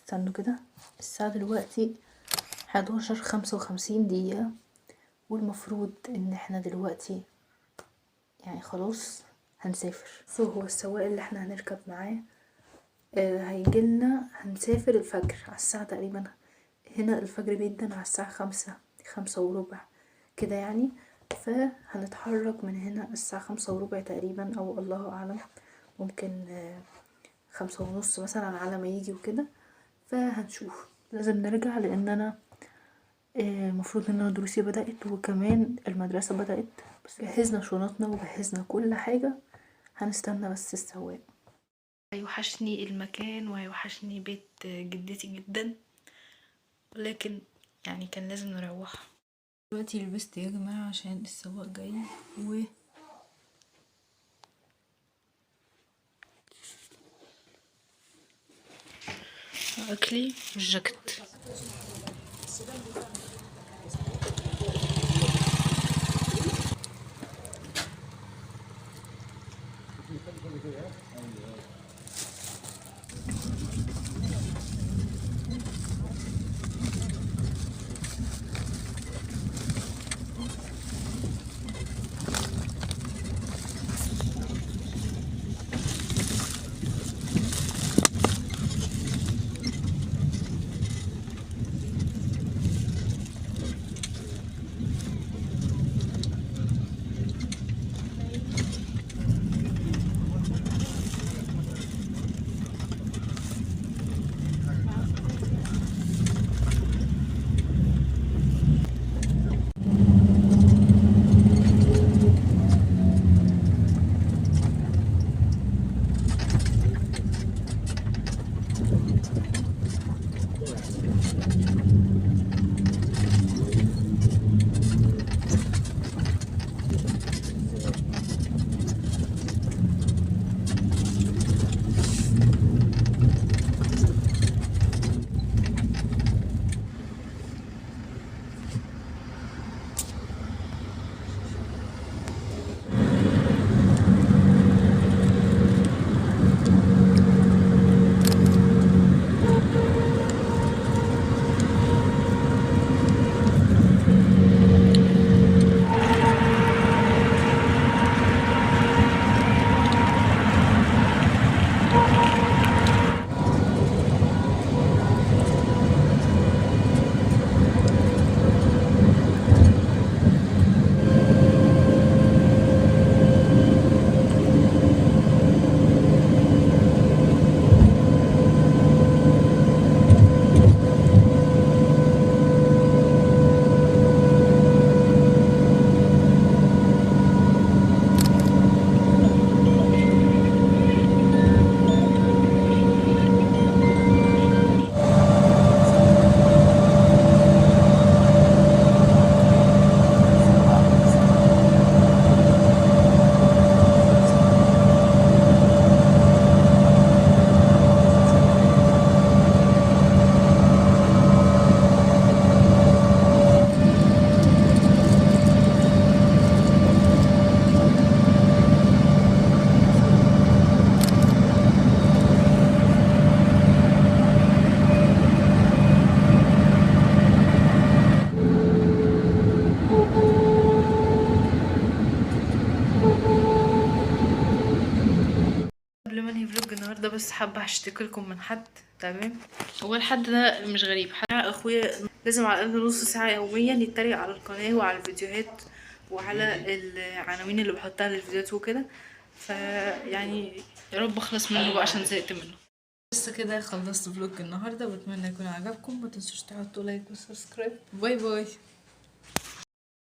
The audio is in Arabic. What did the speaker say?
استنوا كده، الساعة دلوقتي 11:55، والمفروض ان احنا دلوقتي يعني خلاص هنسافر. هو السواق اللي احنا هنركب معاه هيجيلنا، هنسافر الفجر على الساعة تقريبا، هنا الفجر بيدن على الساعة 5:05 كده يعني. فهنتحرك من هنا الساعة 5:15 تقريبا، او الله اعلم، ممكن 5:30 مثلا على ما يجي وكده. فهنشوف، لازم نرجع لان انا المفروض ان انا دروسي بدأت وكمان المدرسة بدأت، بس جهزنا شنطنا وجهزنا كل حاجة، هنستنى بس السواق. هيوحشني المكان وهيوحشني بيت جدتي جدا، لكن يعني كان لازم نروح. دلوقتي لبست يا جماعة عشان السواق جاي، و اكلي والجاكيت. قبل ما انهي فلوج النهارده بس حابه هشتكي لكم من حد. تمام، هو الحد ده مش غريب، اخويا لازم على الاقل نص ساعه يوميا يتريق على القناه وعلى الفيديوهات وعلى العناوين اللي بحطها للفيديوهات وكده. فيعني يا رب اخلص منه بقى عشان زهقت منه. بس كده خلصت فلوج النهارده، واتمنى يكون عجبكم. ما تنسوش تحطوا لايك وسبسكرايب. باي باي.